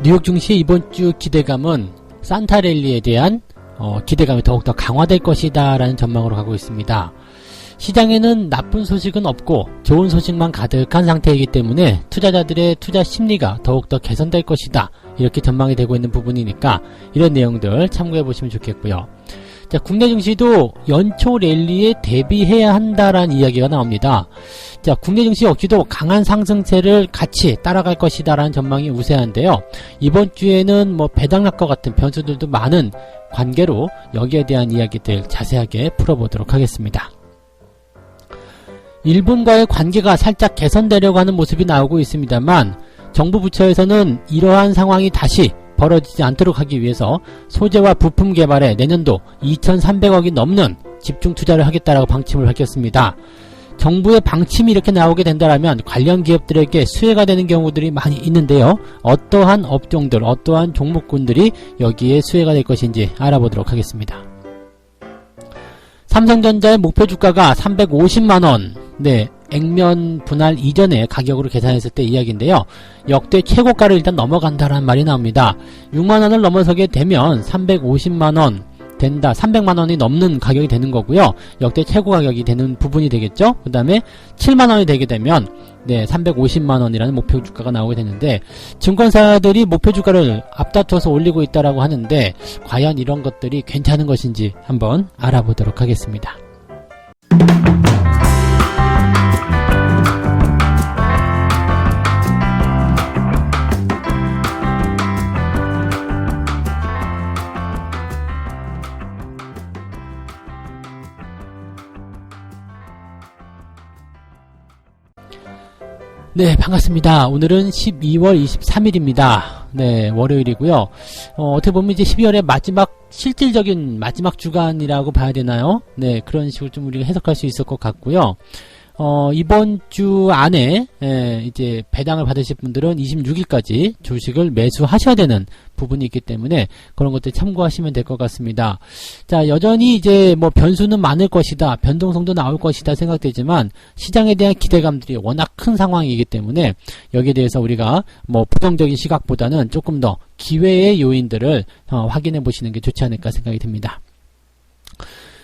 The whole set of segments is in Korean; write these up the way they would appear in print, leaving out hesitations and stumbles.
뉴욕 증시의 이번 주 기대감은 산타랠리에 대한 기대감이 더욱더 강화될 것이다 라는 전망으로 가고 있습니다. 시장에는 나쁜 소식은 없고 좋은 소식만 가득한 상태이기 때문에 투자자들의 투자 심리가 더욱더 개선될 것이다, 이렇게 전망이 되고 있는 부분이니까 이런 내용들 참고해 보시면 좋겠고요. 자, 국내 증시도 연초 랠리에 대비해야 한다라는 이야기가 나옵니다. 자, 국내 증시 역시도 강한 상승세를 같이 따라갈 것이다 라는 전망이 우세한데요. 이번 주에는 배당락과 같은 변수들도 많은 관계로 여기에 대한 이야기들 자세하게 풀어보도록 하겠습니다. 일본과의 관계가 살짝 개선되려고 하는 모습이 나오고 있습니다만, 정부 부처에서는 이러한 상황이 다시 벌어지지 않도록 하기 위해서 소재와 부품 개발에 내년도 2,300억이 넘는 집중 투자를 하겠다라고 방침을 밝혔습니다. 정부의 방침이 이렇게 나오게 된다면 관련 기업들에게 수혜가 되는 경우들이 많이 있는데요. 어떠한 업종들, 어떠한 종목군들이 여기에 수혜가 될 것인지 알아보도록 하겠습니다. 삼성전자의 목표 주가가 350만원, 액면 분할 이전의 가격으로 계산했을 때 이야기인데요. 역대 최고가를 일단 넘어간다라는 말이 나옵니다. 6만원을 넘어서게 되면 350만원 된다, 300만원이 넘는 가격이 되는 거고요. 역대 최고 가격이 되는 부분이 되겠죠. 그 다음에 7만원이 되게 되면 350만원이라는 목표 주가가 나오게 되는데, 증권사들이 목표 주가를 앞다퉈서 올리고 있다라고 하는데 과연 이런 것들이 괜찮은 것인지 한번 알아보도록 하겠습니다. 네, 반갑습니다. 오늘은 12월 23일입니다. 월요일이고요. 어떻게 보면 이제 12월의 실질적인 마지막 주간이라고 봐야 되나요? 그런 식으로 좀 우리가 해석할 수 있을 것 같고요. 이번 주 안에 이제 배당을 받으실 분들은 26일까지 주식을 매수하셔야 되는 부분이 있기 때문에 그런 것들 참고하시면 될 것 같습니다. 자, 여전히 이제 변수는 많을 것이다, 변동성도 나올 것이다 생각되지만 시장에 대한 기대감들이 워낙 큰 상황이기 때문에 여기에 대해서 우리가 부정적인 시각보다는 조금 더 기회의 요인들을 확인해 보시는 게 좋지 않을까 생각이 듭니다.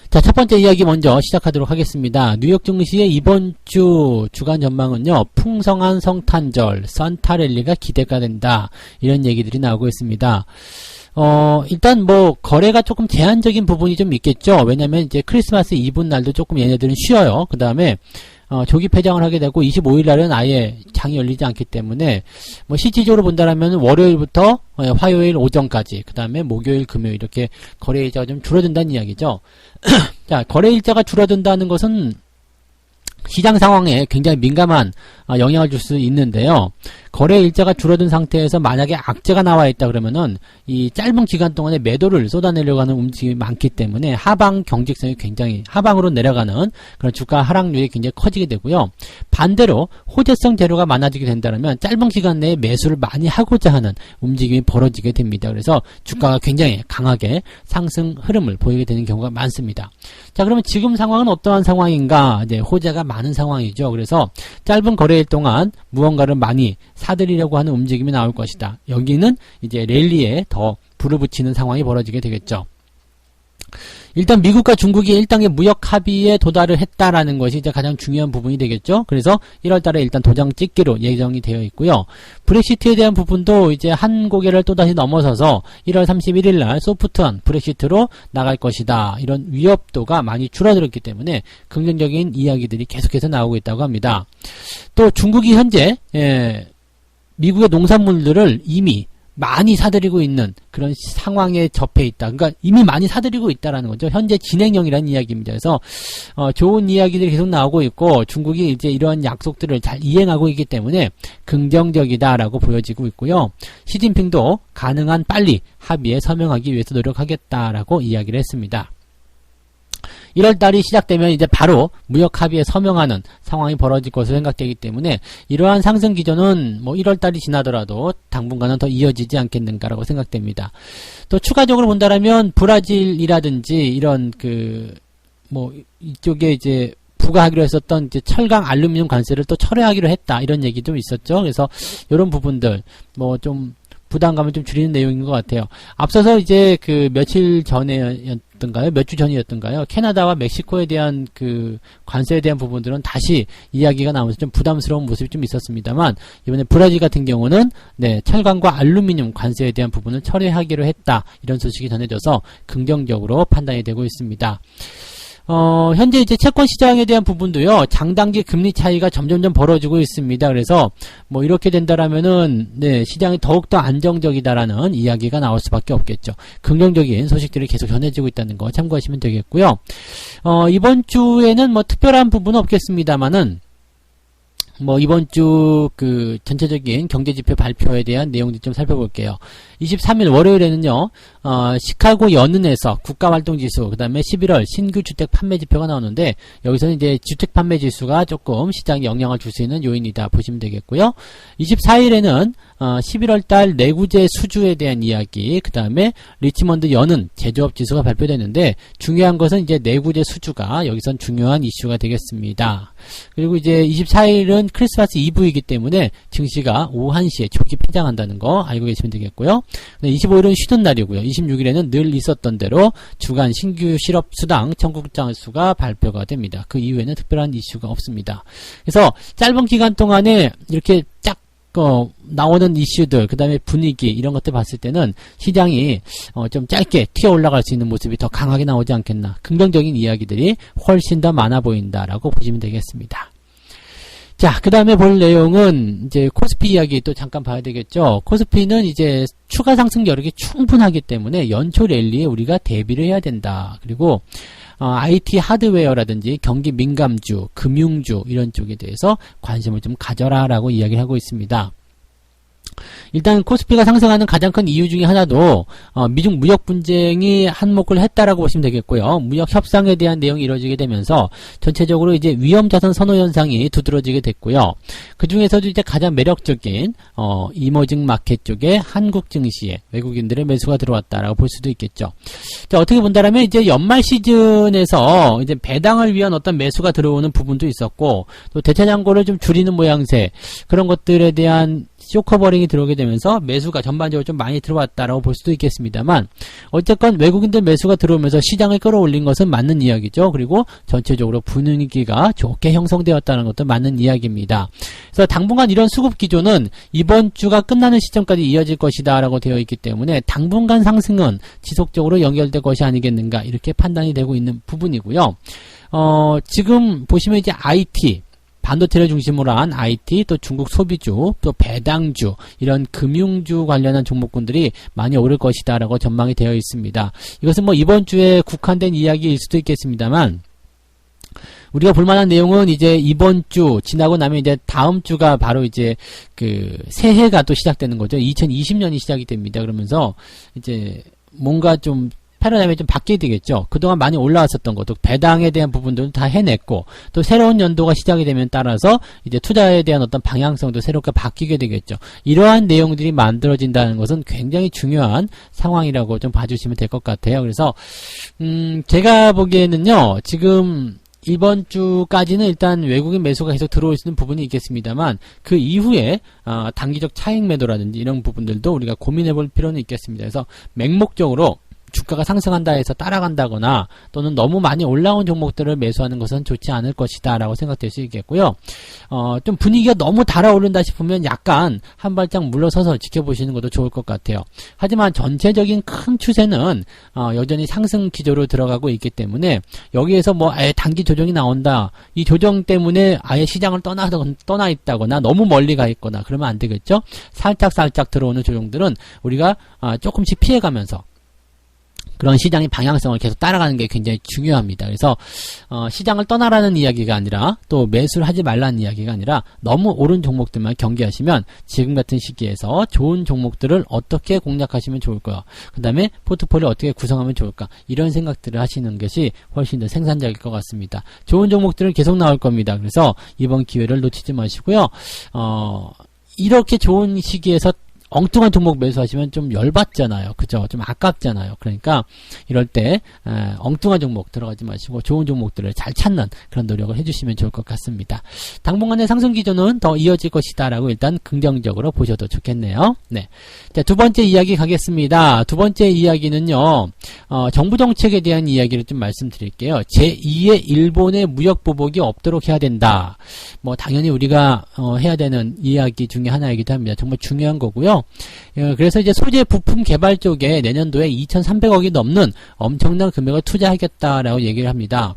자, 첫 번째 이야기 먼저 시작하도록 하겠습니다. 뉴욕 증시의 이번 주 주간 전망은요, 풍성한 성탄절, 산타랠리가 기대가 된다, 이런 얘기들이 나오고 있습니다. 일단 거래가 조금 제한적인 부분이 좀 있겠죠. 왜냐면 이제 크리스마스 이브 날도 조금 얘네들은 쉬어요. 그 다음에 조기 폐장을 하게 되고 25일 날은 아예 장이 열리지 않기 때문에 실질적으로 본다라면 월요일부터 화요일 오전까지, 그 다음에 목요일, 금요일 이렇게 거래 일자가 좀 줄어든다는 이야기죠. 자, 거래 일자가 줄어든다는 것은 시장 상황에 굉장히 민감한 영향을 줄 수 있는데요. 거래 일자가 줄어든 상태에서 만약에 악재가 나와 있다 그러면은 이 짧은 기간 동안에 매도를 쏟아내려고 하는 움직임이 많기 때문에 하방 경직성이 굉장히, 하방으로 내려가는 그런 주가 하락률이 굉장히 커지게 되고요. 반대로 호재성 재료가 많아지게 된다면 짧은 기간 내에 매수를 많이 하고자 하는 움직임이 벌어지게 됩니다. 그래서 주가가 굉장히 강하게 상승 흐름을 보이게 되는 경우가 많습니다. 자, 그러면 지금 상황은 어떠한 상황인가? 이제 호재가 많은 상황이죠. 그래서 짧은 거래일 동안 무언가를 많이 사들이려고 하는 움직임이 나올 것이다. 여기는 이제 랠리에 더 불을 붙이는 상황이 벌어지게 되겠죠. 일단 미국과 중국이 1단계 무역 합의에 도달을 했다라는 것이 이제 가장 중요한 부분이 되겠죠. 그래서 1월달에 일단 도장 찍기로 예정이 되어 있고요. 브렉시트에 대한 부분도 이제 한 고개를 또다시 넘어서서 1월 31일날 소프트한 브렉시트로 나갈 것이다, 이런 위협도가 많이 줄어들었기 때문에 긍정적인 이야기들이 계속해서 나오고 있다고 합니다. 또 중국이 현재 미국의 농산물들을 이미 많이 사들이고 있는 그런 상황에 접해 있다. 그러니까 이미 많이 사들이고 있다라는 거죠. 현재 진행형이라는 이야기입니다. 그래서 좋은 이야기들이 계속 나오고 있고, 중국이 이제 이러한 약속들을 잘 이행하고 있기 때문에 긍정적이다라고 보여지고 있고요. 시진핑도 가능한 빨리 합의에 서명하기 위해서 노력하겠다라고 이야기를 했습니다. 1월달이 시작되면 이제 바로 무역 합의에 서명하는 상황이 벌어질 것으로 생각되기 때문에 이러한 상승 기조는 1월달이 지나더라도 당분간은 더 이어지지 않겠는가라고 생각됩니다. 또 추가적으로 본다라면 브라질이라든지 이런 이쪽에 이제 부과하기로 했었던 이제 철강, 알루미늄 관세를 또 철회하기로 했다, 이런 얘기도 있었죠. 그래서 이런 부분들 좀 부담감을 좀 줄이는 내용인 것 같아요. 앞서서 이제 그 며칠 전에였던가요? 몇 주 전이었던가요? 캐나다와 멕시코에 대한 그 관세에 대한 부분들은 다시 이야기가 나오면서 좀 부담스러운 모습이 좀 있었습니다만, 이번에 브라질 같은 경우는 네, 철강과 알루미늄 관세에 대한 부분을 철회하기로 했다. 이런 소식이 전해져서 긍정적으로 판단이 되고 있습니다. 현재 이제 채권 시장에 대한 부분도요, 장단기 금리 차이가 점점점 벌어지고 있습니다. 그래서 뭐 이렇게 된다라면은 네, 시장이 더욱더 안정적이다라는 이야기가 나올 수밖에 없겠죠. 긍정적인 소식들이 계속 전해지고 있다는 거 참고하시면 되겠고요. 이번 주에는 뭐 특별한 부분은 없겠습니다만은 뭐 이번 주 그 전체적인 경제지표 발표에 대한 내용들 좀 살펴볼게요. 23일 월요일에는요, 시카고 연은에서 국가활동지수, 그 다음에 11월 신규 주택 판매 지표가 나오는데, 여기서는 이제 주택 판매 지수가 조금 시장에 영향을 줄 수 있는 요인이다 보시면 되겠고요. 24일에는 11월 달 내구재 수주에 대한 이야기, 그 다음에 리치먼드 연은 제조업 지수가 발표되는데, 중요한 것은 이제 내구재 수주가 여기선 중요한 이슈가 되겠습니다. 그리고 이제 24일은 크리스마스 이브이기 때문에 증시가 오후 1시에 조기 폐장한다는 거 알고 계시면 되겠고요. 25일은 쉬는 날이고요. 26일에는 늘 있었던 대로 주간 신규 실업 수당 청구장 수가 발표가 됩니다. 그 이후에는 특별한 이슈가 없습니다. 그래서 짧은 기간 동안에 이렇게 쫙 나오는 이슈들, 그 다음에 분위기, 이런 것들 봤을 때는 시장이 좀 짧게 튀어 올라갈 수 있는 모습이 더 강하게 나오지 않겠나. 긍정적인 이야기들이 훨씬 더 많아 보인다라고 보시면 되겠습니다. 자, 그 다음에 볼 내용은 이제 코스피 이야기 또 잠깐 봐야 되겠죠. 코스피는 이제 추가 상승 여력이 충분하기 때문에 연초 랠리에 우리가 대비를 해야 된다. 그리고 IT 하드웨어라든지 경기 민감주, 금융주 이런 쪽에 대해서 관심을 좀 가져라라고 이야기를 하고 있습니다. 일단 코스피가 상승하는 가장 큰 이유 중에 하나도 미중 무역 분쟁이 한몫을 했다라고 보시면 되겠고요. 무역 협상에 대한 내용이 이루어지게 되면서 전체적으로 이제 위험 자산 선호 현상이 두드러지게 됐고요. 그 중에서도 이제 가장 매력적인 이머징 마켓 쪽에 한국 증시에 외국인들의 매수가 들어왔다라고 볼 수도 있겠죠. 자, 어떻게 본다라면 이제 연말 시즌에서 이제 배당을 위한 어떤 매수가 들어오는 부분도 있었고, 또 대차 잔고를 좀 줄이는 모양새, 그런 것들에 대한 쇼커버링이 들어오게 되면서 매수가 전반적으로 좀 많이 들어왔다라고 볼 수도 있겠습니다만, 어쨌건 외국인들 매수가 들어오면서 시장을 끌어올린 것은 맞는 이야기죠. 그리고 전체적으로 분위기가 좋게 형성되었다는 것도 맞는 이야기입니다. 그래서 당분간 이런 수급 기조는 이번 주가 끝나는 시점까지 이어질 것이다 라고 되어 있기 때문에 당분간 상승은 지속적으로 연결될 것이 아니겠는가, 이렇게 판단이 되고 있는 부분이고요. 지금 보시면 이제 IT, 반도체를 중심으로 한 IT, 또 중국 소비주, 또 배당주, 이런 금융주 관련한 종목군들이 많이 오를 것이다 라고 전망이 되어 있습니다. 이것은 뭐 이번 주에 국한된 이야기일 수도 있겠습니다만, 우리가 볼만한 내용은 이제 이번 주 지나고 나면 이제 다음 주가 바로 이제 그 새해가 또 시작되는 거죠. 2020년이 시작이 됩니다. 그러면서 이제 뭔가 좀 패러다임이 좀 바뀌게 되겠죠. 그동안 많이 올라왔었던 것도 배당에 대한 부분들은 다 해냈고, 또 새로운 연도가 시작이 되면 따라서 이제 투자에 대한 어떤 방향성도 새롭게 바뀌게 되겠죠. 이러한 내용들이 만들어진다는 것은 굉장히 중요한 상황이라고 좀 봐주시면 될 것 같아요. 그래서 제가 보기에는요, 지금 이번 주까지는 일단 외국인 매수가 계속 들어올 수 있는 부분이 있겠습니다만, 그 이후에 단기적 차익 매도라든지 이런 부분들도 우리가 고민해 볼 필요는 있겠습니다. 그래서 맹목적으로 주가가 상승한다 해서 따라간다거나 또는 너무 많이 올라온 종목들을 매수하는 것은 좋지 않을 것이다 라고 생각될 수 있겠고요. 좀 분위기가 너무 달아오른다 싶으면 약간 한 발짝 물러서서 지켜보시는 것도 좋을 것 같아요. 하지만 전체적인 큰 추세는 여전히 상승 기조로 들어가고 있기 때문에, 여기에서 뭐 아예 단기 조정이 나온다, 이 조정 때문에 아예 시장을 떠나 있다거나 너무 멀리 가 있거나 그러면 안 되겠죠. 살짝 들어오는 조정들은 우리가 조금씩 피해가면서 그런 시장의 방향성을 계속 따라가는 게 굉장히 중요합니다. 그래서 시장을 떠나라는 이야기가 아니라, 또 매수를 하지 말라는 이야기가 아니라, 너무 오른 종목들만 경계하시면 지금 같은 시기에서 좋은 종목들을 어떻게 공략하시면 좋을까, 그 다음에 포트폴리오 어떻게 구성하면 좋을까, 이런 생각들을 하시는 것이 훨씬 더 생산적일 것 같습니다. 좋은 종목들은 계속 나올 겁니다. 그래서 이번 기회를 놓치지 마시고요. 이렇게 좋은 시기에서 엉뚱한 종목 매수하시면 좀 열받잖아요. 그죠? 좀 아깝잖아요. 그러니까 이럴 때 엉뚱한 종목 들어가지 마시고 좋은 종목들을 잘 찾는 그런 노력을 해주시면 좋을 것 같습니다. 당분간의 상승 기조는 더 이어질 것이다 라고 일단 긍정적으로 보셔도 좋겠네요. 네. 자, 두 번째 이야기 가겠습니다. 두 번째 이야기는요, 정부 정책에 대한 이야기를 좀 말씀드릴게요. 제2의 일본의 무역 보복이 없도록 해야 된다. 뭐 당연히 우리가 해야 되는 이야기 중에 하나이기도 합니다. 정말 중요한 거고요. 그래서 이제 소재 부품 개발 쪽에 내년도에 2,300억이 넘는 엄청난 금액을 투자하겠다라고 얘기를 합니다.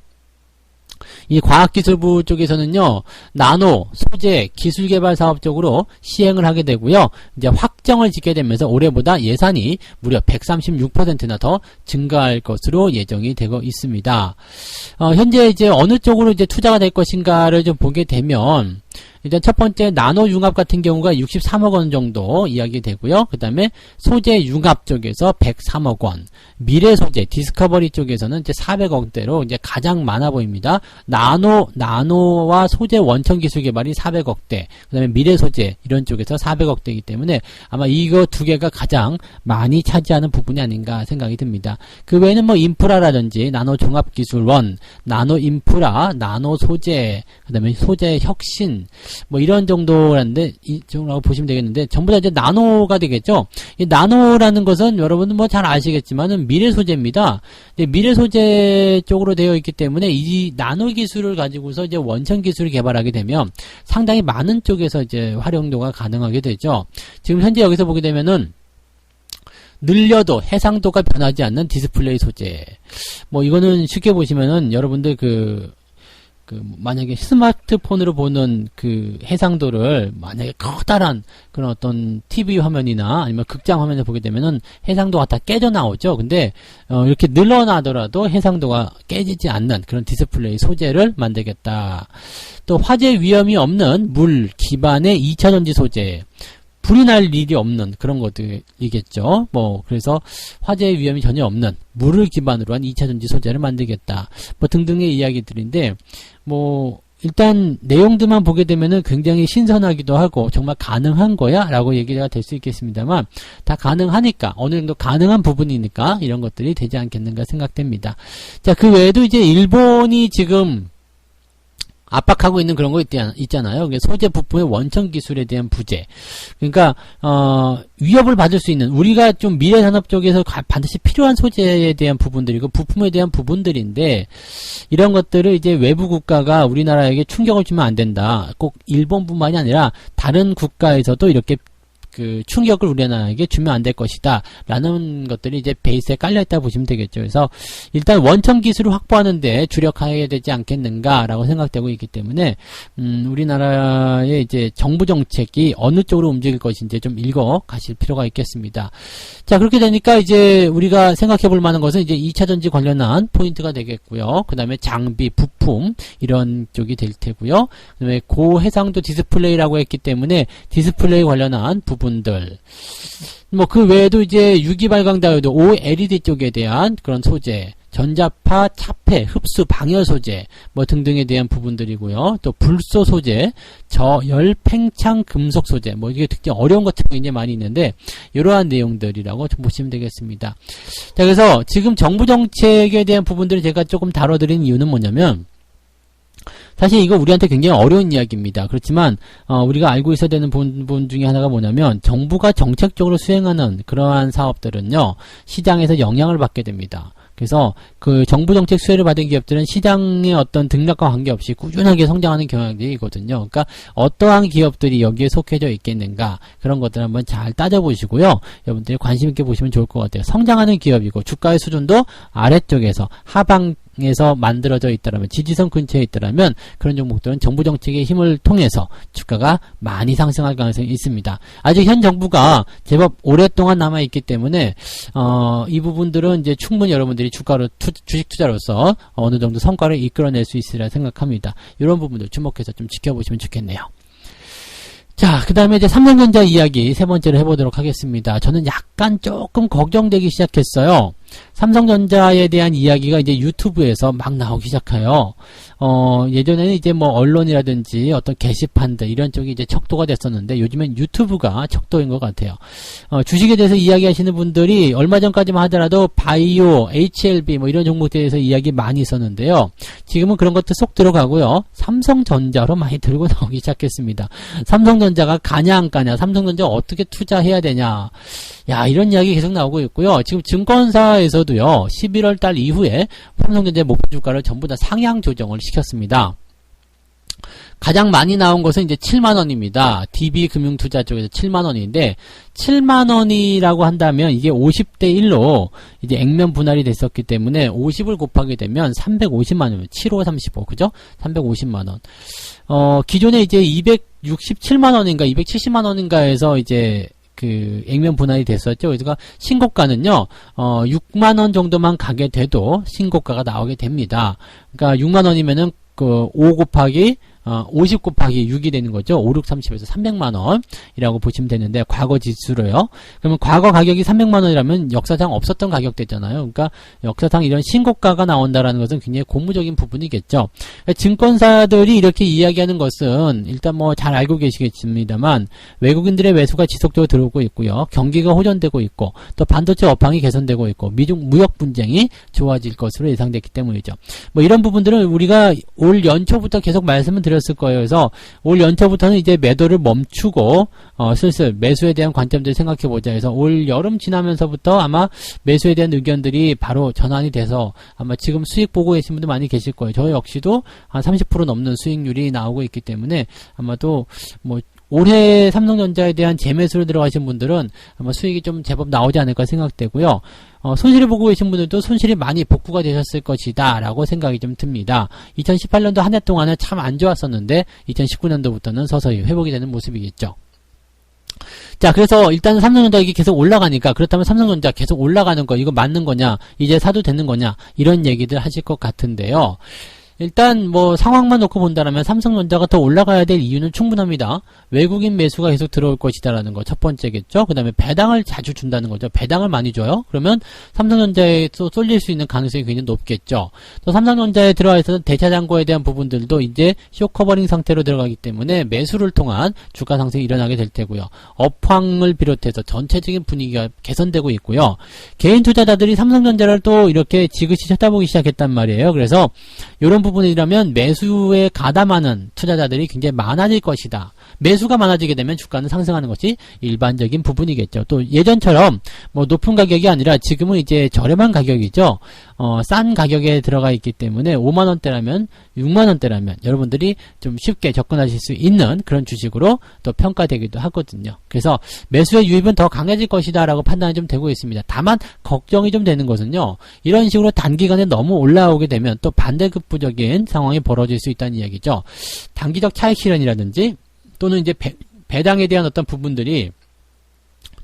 이 과학기술부 쪽에서는요, 나노, 소재, 기술개발 사업 쪽으로 시행을 하게 되고요. 이제 확정을 짓게 되면서 올해보다 예산이 무려 136%나 더 증가할 것으로 예정이 되고 있습니다. 현재 이제 어느 쪽으로 이제 투자가 될 것인가를 좀 보게 되면, 일단 첫 번째 나노 융합 같은 경우가 63억 원 정도 이야기 되고요. 그 다음에 소재 융합 쪽에서 103억 원, 미래 소재 디스커버리 쪽에서는 이제 400억대로 이제 가장 많아 보입니다. 나노와 소재 원천 기술 개발이 400억대, 그 다음에 미래 소재 이런 쪽에서 400억대이기 때문에 아마 이거 두 개가 가장 많이 차지하는 부분이 아닌가 생각이 듭니다. 그 외에는 뭐 인프라라든지 나노 종합 기술원, 나노 인프라, 나노 소재, 그 다음에 소재 혁신 뭐 이런 정도라는데 이 정도라고 보시면 되겠는데 전부 다 이제 나노가 되겠죠. 이 나노라는 것은 여러분들 뭐 잘 아시겠지만은 미래 소재입니다. 미래 소재 쪽으로 되어 있기 때문에 이 나노 기술을 가지고서 이제 원천 기술을 개발하게 되면 상당히 많은 쪽에서 이제 활용도가 가능하게 되죠. 지금 현재 여기서 보게 되면은 늘려도 해상도가 변하지 않는 디스플레이 소재. 뭐 이거는 쉽게 보시면은 여러분들 만약에 스마트폰으로 보는 그 해상도를 만약에 커다란 그런 어떤 TV 화면이나 아니면 극장 화면을 보게 되면은 해상도가 다 깨져 나오죠. 근데 이렇게 늘어나더라도 해상도가 깨지지 않는 그런 디스플레이 소재를 만들겠다. 또 화재 위험이 없는 물 기반의 2차전지 소재. 불이 날 일이 없는 그런 것들이겠죠. 뭐 그래서 화재 위험이 전혀 없는 물을 기반으로 한 2차전지 소재를 만들겠다. 뭐 등등의 이야기들인데 뭐 일단 내용들만 보게 되면은 굉장히 신선하기도 하고 정말 가능한 거야? 라고 얘기가 될 수 있겠습니다만 다 가능하니까 어느 정도 가능한 부분이니까 이런 것들이 되지 않겠는가 생각됩니다. 자, 그 외에도 이제 일본이 지금 압박하고 있는 그런 거 있잖아요. 소재 부품의 원천 기술에 대한 부재. 그러니까 위협을 받을 수 있는 우리가 좀 미래 산업 쪽에서 반드시 필요한 소재에 대한 부분들이고 부품에 대한 부분들인데 이런 것들을 이제 외부 국가가 우리나라에게 충격을 주면 안 된다. 꼭 일본뿐만이 아니라 다른 국가에서도 이렇게 그 충격을 우리나라에게 주면 안 될 것이다 라는 것들이 이제 베이스에 깔려있다 보시면 되겠죠. 그래서 일단 원천 기술을 확보하는데 주력해야 되지 않겠는가 라고 생각되고 있기 때문에 우리나라의 이제 정부 정책이 어느 쪽으로 움직일 것인지 좀 읽어 가실 필요가 있겠습니다. 자, 그렇게 되니까 이제 우리가 생각해 볼 만한 것은 이제 2차전지 관련한 포인트가 되겠고요. 그 다음에 장비, 부품 이런 쪽이 될 테고요. 그 다음에 고해상도 디스플레이라고 했기 때문에 디스플레이 관련한 부분들 뭐 그 외에도 이제 유기 발광 다이오드 OLED 쪽에 대한 그런 소재, 전자파 차폐, 흡수 방열 소재 뭐 등등에 대한 부분들이고요. 또 불소 소재, 저열 팽창 금속 소재 뭐 이게 특히 어려운 것들이 굉장히 많이 있는데 이러한 내용들이라고 좀 보시면 되겠습니다. 자, 그래서 지금 정부 정책에 대한 부분들을 제가 조금 다뤄드린 이유는 뭐냐면 사실 이거 우리한테 굉장히 어려운 이야기입니다. 그렇지만 우리가 알고 있어야 되는 부분 중에 하나가 뭐냐면 정부가 정책적으로 수행하는 그러한 사업들은요 시장에서 영향을 받게 됩니다. 그래서 그 정부 정책 수혜를 받은 기업들은 시장의 어떤 등락과 관계없이 꾸준하게 성장하는 경향들이거든요. 그러니까 어떠한 기업들이 여기에 속해져 있겠는가 그런 것들 한번 잘 따져보시고요. 여러분들이 관심 있게 보시면 좋을 것 같아요. 성장하는 기업이고 주가의 수준도 아래쪽에서 하방에서 만들어져 있더라면 지지선 근처에 있더라면 그런 종목들은 정부 정책의 힘을 통해서 주가가 많이 상승할 가능성이 있습니다. 아직 현 정부가 제법 오랫동안 남아있기 때문에 이 부분들은 이제 충분히 여러분들이 주식 투자로서 어느 정도 성과를 이끌어낼 수 있으리라 생각합니다. 이런 부분들 주목해서 좀 지켜보시면 좋겠네요. 자, 그 다음에 이제 삼성전자 이야기 세 번째로 해보도록 하겠습니다. 저는 약간 조금 걱정되기 시작했어요. 삼성전자에 대한 이야기가 이제 유튜브에서 막 나오기 시작해요. 예전에는 이제 뭐 언론이라든지 어떤 게시판들 이런 쪽이 이제 척도가 됐었는데 요즘엔 유튜브가 척도인 것 같아요. 주식에 대해서 이야기하시는 분들이 얼마 전까지만 하더라도 바이오, HLB 뭐 이런 종목에 대해서 이야기 많이 있었는데요. 지금은 그런 것도 쏙 들어가고요. 삼성전자로 많이 들고 나오기 시작했습니다. 삼성전자가 가냐 안 가냐, 삼성전자 어떻게 투자해야 되냐, 야, 이런 이야기 계속 나오고 있고요. 지금 증권사에서도요, 11월 달 이후에 삼성전자의 목표 주가를 전부 다 상향 조정을 시켰습니다. 가장 많이 나온 것은 이제 7만원입니다. DB금융투자 쪽에서 7만원인데, 7만원이라고 한다면 이게 50대 1로 이제 액면 분할이 됐었기 때문에 50을 곱하게 되면 350만원, 7535, 그죠? 350만원. 기존에 이제 267만원인가 270만원인가에서 이제 그 액면 분할이 됐었죠. 그래서 신고가는요 6만원 정도만 가게 돼도 신고가가 나오게 됩니다. 그러니까 6만원이면은 그 5 곱하기 50 곱하기 6이 되는 거죠. 5, 6, 30에서 300만원이라고 보시면 되는데, 과거 지수로요. 그러면 과거 가격이 300만원이라면 역사상 없었던 가격대잖아요. 그러니까 역사상 이런 신고가가 나온다라는 것은 굉장히 고무적인 부분이겠죠. 그러니까 증권사들이 이렇게 이야기하는 것은 일단 뭐 잘 알고 계시겠습니다만, 외국인들의 매수가 지속적으로 들어오고 있고요. 경기가 호전되고 있고, 또 반도체 업황이 개선되고 있고, 미중 무역 분쟁이 좋아질 것으로 예상됐기 때문이죠. 뭐 이런 부분들은 우리가 올 연초부터 계속 말씀을 드렸을 거예요. 그래서 올 연초부터는 이제 매도를 멈추고 슬슬 매수에 대한 관점들을 생각해보자 해서 올 여름 지나면서부터 아마 매수에 대한 의견들이 바로 전환이 돼서 아마 지금 수익 보고 계신 분들 많이 계실 거예요. 저 역시도 한 30% 넘는 수익률이 나오고 있기 때문에 아마도 뭐 올해 삼성전자에 대한 재매수로 들어가신 분들은 아마 수익이 좀 제법 나오지 않을까 생각되고요. 손실을 보고 계신 분들도 손실이 많이 복구가 되셨을 것이다 라고 생각이 좀 듭니다. 2018년도 한 해 동안은 참 안 좋았었는데 2019년도부터는 서서히 회복이 되는 모습이겠죠. 자, 그래서 일단 삼성전자 이게 계속 올라가니까, 그렇다면 삼성전자 계속 올라가는 거 이거 맞는 거냐, 이제 사도 되는 거냐, 이런 얘기들 하실 것 같은데요. 일단 뭐 상황만 놓고 본다면 삼성전자가 더 올라가야 될 이유는 충분합니다. 외국인 매수가 계속 들어올 것이다라는 거 첫 번째겠죠. 그 다음에 배당을 자주 준다는 거죠. 배당을 많이 줘요. 그러면 삼성전자에 또 쏠릴 수 있는 가능성이 굉장히 높겠죠. 또 삼성전자에 들어와 있어서 대차장고에 대한 부분들도 이제 쇼커버링 상태로 들어가기 때문에 매수를 통한 주가 상승이 일어나게 될 테고요. 업황을 비롯해서 전체적인 분위기가 개선되고 있고요. 개인 투자자들이 삼성전자를 또 이렇게 지그시 쳐다보기 시작했단 말이에요. 그래서 이런 부분이라면 매수에 가담하는 투자자들이 굉장히 많아질 것이다. 매수가 많아지게 되면 주가는 상승하는 것이 일반적인 부분이겠죠. 또 예전처럼 뭐 높은 가격이 아니라 지금은 이제 저렴한 가격이죠. 싼 가격에 들어가 있기 때문에 5만원대라면 6만원대라면 여러분들이 좀 쉽게 접근하실 수 있는 그런 주식으로 또 평가되기도 하거든요. 그래서 매수의 유입은 더 강해질 것이다 라고 판단이 좀 되고 있습니다. 다만 걱정이 좀 되는 것은요, 이런 식으로 단기간에 너무 올라오게 되면 또 반대급부적인 상황이 벌어질 수 있다는 이야기죠. 단기적 차익 실현이라든지 또는 이제 배당에 대한 어떤 부분들이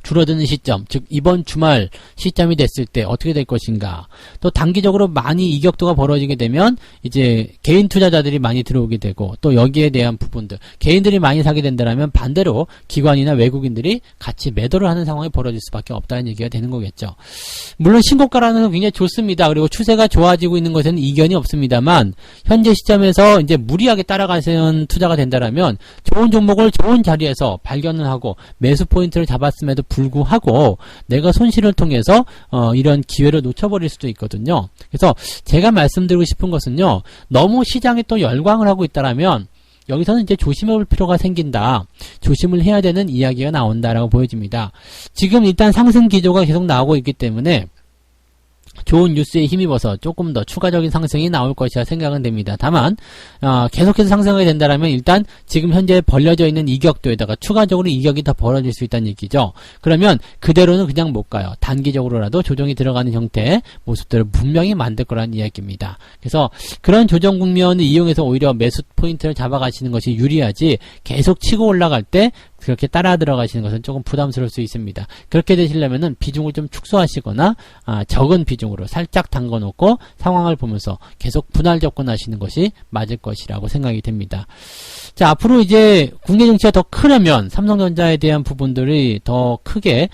줄어드는 시점, 즉 이번 주말 시점이 됐을 때 어떻게 될 것인가. 또 단기적으로 많이 이격도가 벌어지게 되면 이제 개인 투자자들이 많이 들어오게 되고, 또 여기에 대한 부분들, 개인들이 많이 사게 된다면 반대로 기관이나 외국인들이 같이 매도를 하는 상황이 벌어질 수밖에 없다는 얘기가 되는 거겠죠. 물론 신고가라는 건 굉장히 좋습니다. 그리고 추세가 좋아지고 있는 것에는 이견이 없습니다만, 현재 시점에서 이제 무리하게 따라가는 투자가 된다면 좋은 종목을 좋은 자리에서 발견을 하고 매수 포인트를 잡았음에도 불구하고 내가 손실을 통해서 이런 기회를 놓쳐버릴 수도 있거든요. 그래서 제가 말씀드리고 싶은 것은요, 너무 시장에 또 열광을 하고 있다라면 여기서는 이제 조심해 볼 필요가 생긴다. 조심을 해야 되는 이야기가 나온다라고 보여집니다. 지금 일단 상승 기조가 계속 나오고 있기 때문에 좋은 뉴스에 힘입어서 조금 더 추가적인 상승이 나올 것이라 생각은 됩니다. 다만 계속해서 상승하게 된다면 일단 지금 현재 벌려져 있는 이격도에다가 추가적으로 이격이 더 벌어질 수 있다는 얘기죠. 그러면 그대로는 그냥 못 가요. 단기적으로라도 조정이 들어가는 형태의 모습들을 분명히 만들 거라는 이야기입니다. 그래서 그런 조정 국면을 이용해서 오히려 매수 포인트를 잡아가시는 것이 유리하지, 계속 치고 올라갈 때 그렇게 따라 들어가시는 것은 조금 부담스러울 수 있습니다. 그렇게 되시려면은 비중을 좀 축소하시거나 적은 비중으로 살짝 담궈놓고 상황을 보면서 계속 분할 접근하시는 것이 맞을 것이라고 생각이 됩니다. 자, 앞으로 이제 국내 증시가 더 크려면 삼성전자에 대한 부분들이 더 크게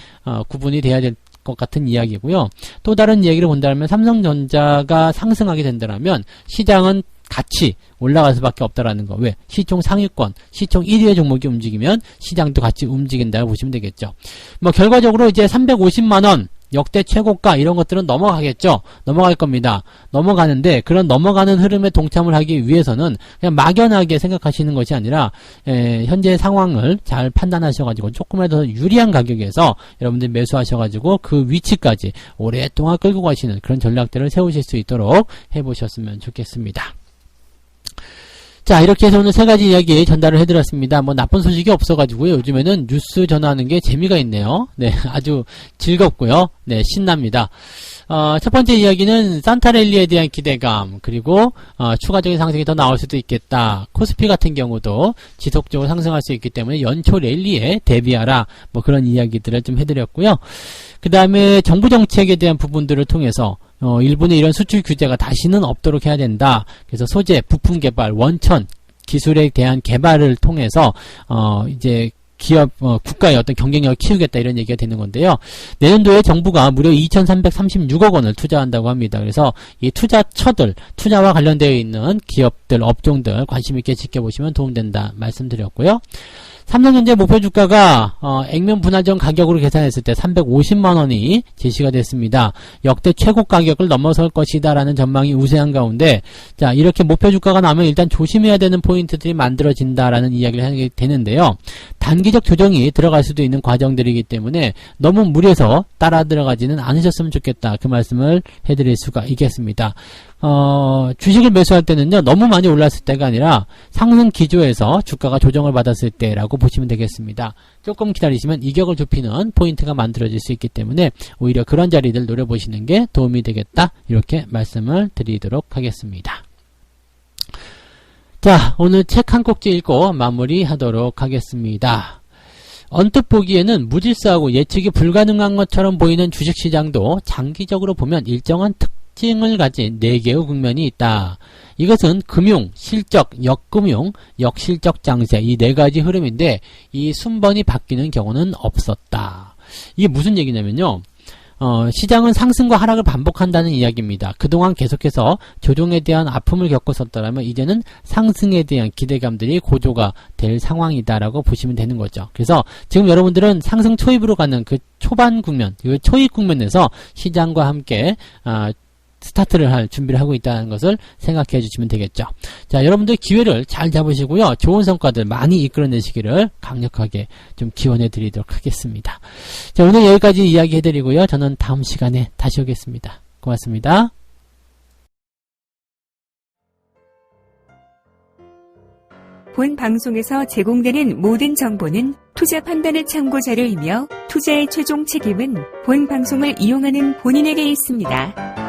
구분이 돼야 될 것 같은 이야기고요. 또 다른 얘기를 본다면 삼성전자가 상승하게 된다면 시장은 같이 올라갈 수밖에 없다라는 거. 왜? 시총 상위권, 시총 1위의 종목이 움직이면 시장도 같이 움직인다고 보시면 되겠죠. 뭐 결과적으로 이제 350만원 역대 최고가 이런 것들은 넘어가겠죠. 넘어갈 겁니다. 넘어가는데 그런 넘어가는 흐름에 동참을 하기 위해서는 그냥 막연하게 생각하시는 것이 아니라 현재 상황을 잘 판단하셔가지고 조금이라도 더 유리한 가격에서 여러분들이 매수하셔가지고 그 위치까지 오랫동안 끌고 가시는 그런 전략들을 세우실 수 있도록 해보셨으면 좋겠습니다. 자, 이렇게 해서 오늘 세 가지 이야기 전달을 해드렸습니다. 뭐 나쁜 소식이 없어가지고요. 요즘에는 뉴스 전하는 게 재미가 있네요. 네, 아주 즐겁고요. 네, 신납니다. 첫 번째 이야기는 산타랠리에 대한 기대감, 그리고 추가적인 상승이 더 나올 수도 있겠다. 코스피 같은 경우도 지속적으로 상승할 수 있기 때문에 연초 랠리에 대비하라. 뭐 그런 이야기들을 좀 해드렸고요. 그 다음에 정부 정책에 대한 부분들을 통해서 일본의 이런 수출 규제가 다시는 없도록 해야 된다. 그래서 소재, 부품 개발, 원천 기술에 대한 개발을 통해서 이제 기업, 국가의 어떤 경쟁력을 키우겠다 이런 얘기가 되는 건데요. 내년도에 정부가 무려 2,336억 원을 투자한다고 합니다. 그래서 이 투자처들, 투자와 관련되어 있는 기업들, 업종들 관심 있게 지켜보시면 도움된다 말씀드렸고요. 삼성전자 목표 주가가 액면 분할전 가격으로 계산했을 때 350만원이 제시가 됐습니다. 역대 최고 가격을 넘어설 것이다 라는 전망이 우세한 가운데, 자, 이렇게 목표 주가가 나오면 일단 조심해야 되는 포인트들이 만들어진다라는 이야기를 하게 되는데요. 단기적 조정이 들어갈 수도 있는 과정들이기 때문에 너무 무리해서 따라 들어가지는 않으셨으면 좋겠다. 그 말씀을 해드릴 수가 있겠습니다. 주식을 매수할 때는요, 너무 많이 올랐을 때가 아니라 상승 기조에서 주가가 조정을 받았을 때라고 보시면 되겠습니다. 조금 기다리시면 이격을 좁히는 포인트가 만들어질 수 있기 때문에 오히려 그런 자리들 노려보시는 게 도움이 되겠다. 이렇게 말씀을 드리도록 하겠습니다. 자, 오늘 책 한 꼭지 읽고 마무리하도록 하겠습니다. 언뜻 보기에는 무질서하고 예측이 불가능한 것처럼 보이는 주식시장도 장기적으로 보면 일정한 특징을 가진 4개의 국면이 있다. 이것은 금융, 실적, 역금융, 역실적 장세 이 4가지 흐름인데 이 순번이 바뀌는 경우는 없었다. 이게 무슨 얘기냐면요. 시장은 상승과 하락을 반복한다는 이야기입니다. 그동안 계속해서 조정에 대한 아픔을 겪었었더라면 이제는 상승에 대한 기대감들이 고조가 될 상황이다라고 보시면 되는 거죠. 그래서 지금 여러분들은 상승 초입으로 가는 그 초반 국면, 그 초입 국면에서 시장과 함께 스타트를 할 준비를 하고 있다는 것을 생각해 주시면 되겠죠. 자, 여러분들 기회를 잘 잡으시고요. 좋은 성과들 많이 이끌어내시기를 강력하게 좀 기원해 드리도록 하겠습니다. 자, 오늘 여기까지 이야기 해드리고요. 저는 다음 시간에 다시 오겠습니다. 고맙습니다. 본 방송에서 제공되는 모든 정보는 투자 판단의 참고 자료이며 투자의 최종 책임은 본 방송을 이용하는 본인에게 있습니다.